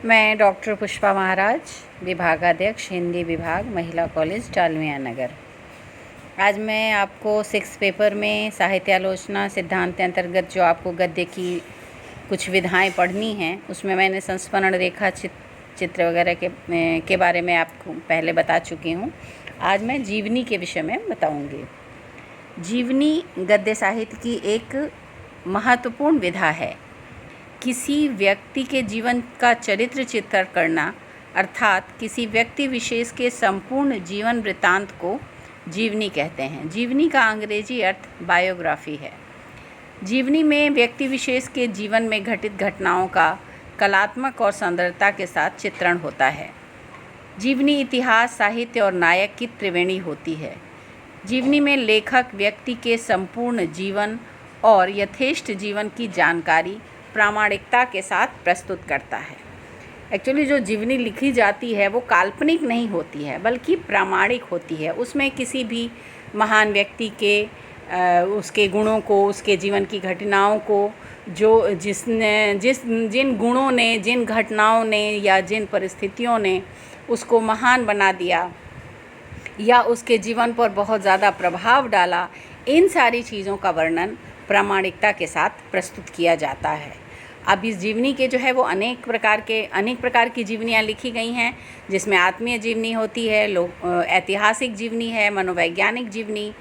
मैं डॉक्टर पुष्पा महाराज, विभागाध्यक्ष हिंदी विभाग, महिला कॉलेज, डालमिया नगर। आज मैं आपको 6 पेपर में साहित्यालोचना सिद्धांत के अंतर्गत जो आपको गद्य की कुछ विधाएं पढ़नी हैं, उसमें मैंने संस्मरण रेखा चित्र वगैरह के बारे में आपको पहले बता चुकी हूँ। आज मैं जीवनी के विषय में बताऊँगी। जीवनी गद्य साहित्य की एक महत्वपूर्ण विधा है। किसी व्यक्ति के जीवन का चरित्र चित्रण करना अर्थात किसी व्यक्ति विशेष के संपूर्ण जीवन वृत्तांत को जीवनी कहते हैं। जीवनी का अंग्रेजी अर्थ बायोग्राफी है। जीवनी में व्यक्ति विशेष के जीवन में घटित घटनाओं का कलात्मक और सुंदरता के साथ चित्रण होता है। जीवनी इतिहास, साहित्य और नायक की त्रिवेणी होती है। जीवनी में लेखक व्यक्ति के संपूर्ण जीवन और यथेष्ट जीवन की जानकारी प्रामाणिकता के साथ प्रस्तुत करता है। एक्चुअली जो जीवनी लिखी जाती है वो काल्पनिक नहीं होती है, बल्कि प्रामाणिक होती है। उसमें किसी भी महान व्यक्ति के उसके गुणों को, उसके जीवन की घटनाओं को, जिन गुणों ने, जिन घटनाओं ने या जिन परिस्थितियों ने उसको महान बना दिया या उसके जीवन पर बहुत ज़्यादा प्रभाव डाला, इन सारी चीज़ों का वर्णन प्रामाणिकता के साथ प्रस्तुत किया जाता है। अब इस जीवनी के जो है वो अनेक प्रकार की जीवनियाँ लिखी गई हैं, जिसमें आत्मीय जीवनी होती है, ऐतिहासिक जीवनी है, मनोवैज्ञानिक जीवनी,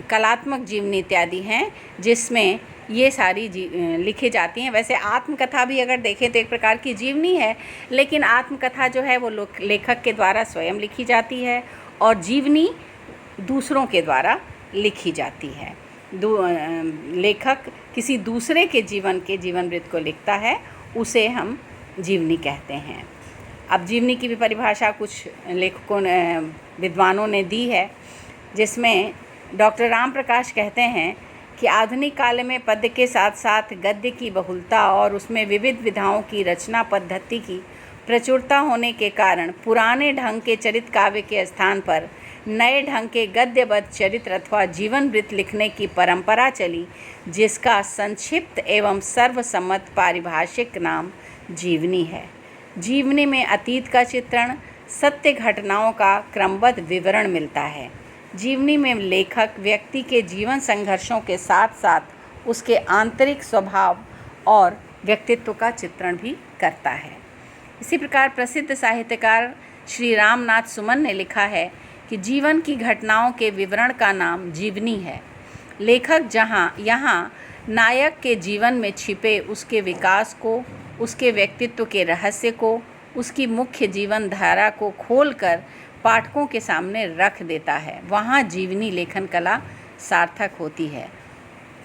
कलात्मक जीवनी इत्यादि हैं, जिसमें ये सारी लिखी जाती हैं। वैसे आत्मकथा भी अगर देखें तो एक प्रकार की जीवनी है, लेकिन आत्मकथा जो है वो लेखक के द्वारा स्वयं लिखी जाती है और जीवनी दूसरों के द्वारा लिखी जाती है। लेखक किसी दूसरे के जीवन वृत्त को लिखता है, उसे हम जीवनी कहते हैं। अब जीवनी की भी परिभाषा कुछ लेखकों ने, विद्वानों ने दी है, जिसमें डॉक्टर राम प्रकाश कहते हैं कि आधुनिक काल में पद्य के साथ साथ गद्य की बहुलता और उसमें विविध विधाओं की रचना पद्धति की प्रचुरता होने के कारण पुराने ढंग के चरित काव्य के स्थान पर नए ढंग के गद्यबद्ध चरित्र अथवा जीवन वृत्त लिखने की परंपरा चली, जिसका संक्षिप्त एवं सर्वसम्मत पारिभाषिक नाम जीवनी है। जीवनी में अतीत का चित्रण, सत्य घटनाओं का क्रमबद्ध विवरण मिलता है। जीवनी में लेखक व्यक्ति के जीवन संघर्षों के साथ साथ उसके आंतरिक स्वभाव और व्यक्तित्व का चित्रण भी करता है। इसी प्रकार प्रसिद्ध साहित्यकार श्री रामनाथ सुमन ने लिखा है कि जीवन की घटनाओं के विवरण का नाम जीवनी है। लेखक यहाँ नायक के जीवन में छिपे उसके विकास को, उसके व्यक्तित्व के रहस्य को, उसकी मुख्य जीवन धारा को खोलकर पाठकों के सामने रख देता है। वहाँ जीवनी लेखन कला सार्थक होती है।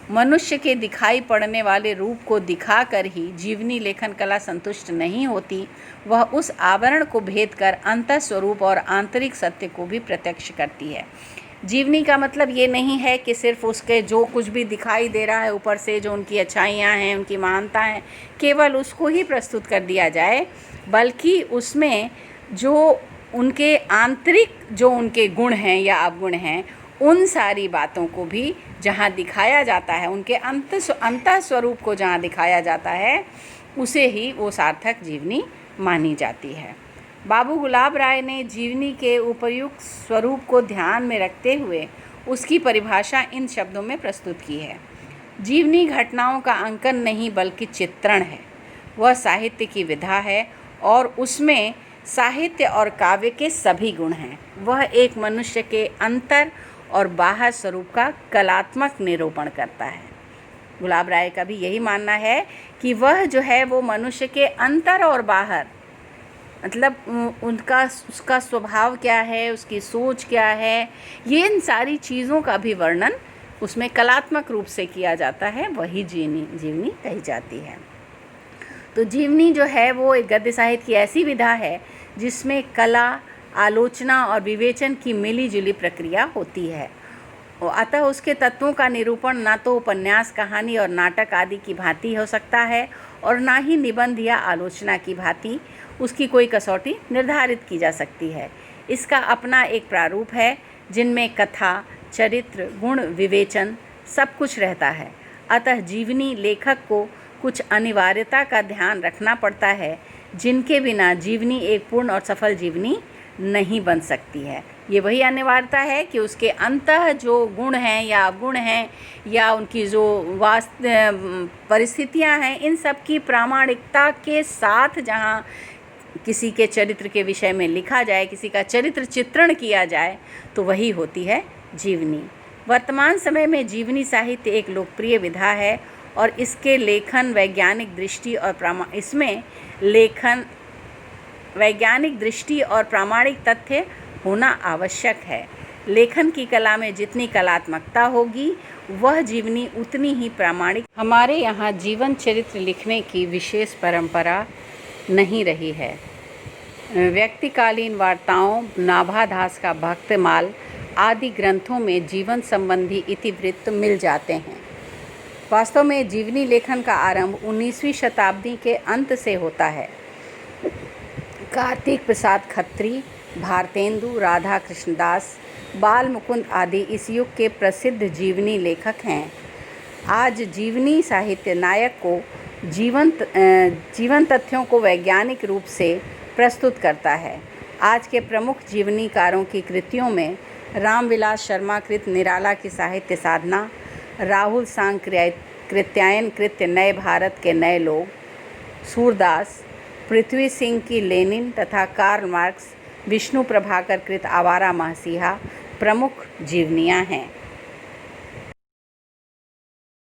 मनुष्य के दिखाई पड़ने वाले रूप को दिखाकर ही जीवनी लेखन कला संतुष्ट नहीं होती, वह उस आवरण को भेद कर अंतः स्वरूप और आंतरिक सत्य को भी प्रत्यक्ष करती है। जीवनी का मतलब ये नहीं है कि सिर्फ उसके जो कुछ भी दिखाई दे रहा है ऊपर से, जो उनकी अच्छाइयाँ हैं, उनकी महानता हैं, केवल उसको ही प्रस्तुत कर दिया जाए, बल्कि उसमें जो उनके आंतरिक जो उनके गुण हैं या अवगुण हैं, उन सारी बातों को भी जहाँ दिखाया जाता है, उनके अंतः स्वरूप को जहाँ दिखाया जाता है, उसे ही वो सार्थक जीवनी मानी जाती है। बाबू गुलाब राय ने जीवनी के उपयुक्त स्वरूप को ध्यान में रखते हुए उसकी परिभाषा इन शब्दों में प्रस्तुत की है। जीवनी घटनाओं का अंकन नहीं बल्कि चित्रण है। वह साहित्य की विधा है और उसमें साहित्य और काव्य के सभी गुण हैं। वह एक मनुष्य के अंतर और बाहर स्वरूप का कलात्मक निरूपण करता है। गुलाब राय का भी यही मानना है कि वह जो है वो मनुष्य के अंतर और बाहर, मतलब उसका स्वभाव क्या है, उसकी सोच क्या है, ये इन सारी चीज़ों का भी वर्णन उसमें कलात्मक रूप से किया जाता है, वही जीवनी कही जाती है। तो जीवनी जो है वो एक गद्य साहित्य की ऐसी विधा है जिसमें कला, आलोचना और विवेचन की मिली जुली प्रक्रिया होती है। अतः उसके तत्वों का निरूपण ना तो उपन्यास, कहानी और नाटक आदि की भांति हो सकता है और ना ही निबंध या आलोचना की भांति उसकी कोई कसौटी निर्धारित की जा सकती है। इसका अपना एक प्रारूप है, जिनमें कथा, चरित्र, गुण, विवेचन सब कुछ रहता है। अतः जीवनी लेखक को कुछ अनिवार्यता का ध्यान रखना पड़ता है, जिनके बिना जीवनी एक पूर्ण और सफल जीवनी नहीं बन सकती है। ये वही अनिवार्यता है कि उसके अंतः जो गुण हैं या अवगुण हैं या उनकी जो परिस्थितियां हैं, इन सब की प्रामाणिकता के साथ जहाँ किसी के चरित्र के विषय में लिखा जाए, किसी का चरित्र चित्रण किया जाए, तो वही होती है जीवनी। वर्तमान समय में जीवनी साहित्य एक लोकप्रिय विधा है और इसके लेखन वैज्ञानिक दृष्टि और प्रामाणिक तथ्य होना आवश्यक है। लेखन की कला में जितनी कलात्मकता होगी, वह जीवनी उतनी ही प्रामाणिक। हमारे यहाँ जीवन चरित्र लिखने की विशेष परंपरा नहीं रही है। व्यक्तिकालीन वार्ताओं, नाभादास का भक्तमाल आदि ग्रंथों में जीवन संबंधी इतिवृत्त मिल जाते हैं। वास्तव में जीवनी लेखन का आरंभ 19वीं शताब्दी के अंत से होता है। कार्तिक प्रसाद खत्री, भारतेंदु, राधा कृष्णदास, बाल मुकुंद आदि इस युग के प्रसिद्ध जीवनी लेखक हैं। आज जीवनी साहित्य नायक को जीवन तथ्यों को वैज्ञानिक रूप से प्रस्तुत करता है। आज के प्रमुख जीवनीकारों की कृतियों में रामविलास शर्मा कृत निराला की साहित्य साधना, राहुल सांग कृत्यायन कृत्य नए भारत के नए लोग, सूरदास, पृथ्वी सिंह की लेनिन तथा कार्ल मार्क्स, विष्णु प्रभाकर कृत आवारा महसीहा प्रमुख जीवनियाँ हैं।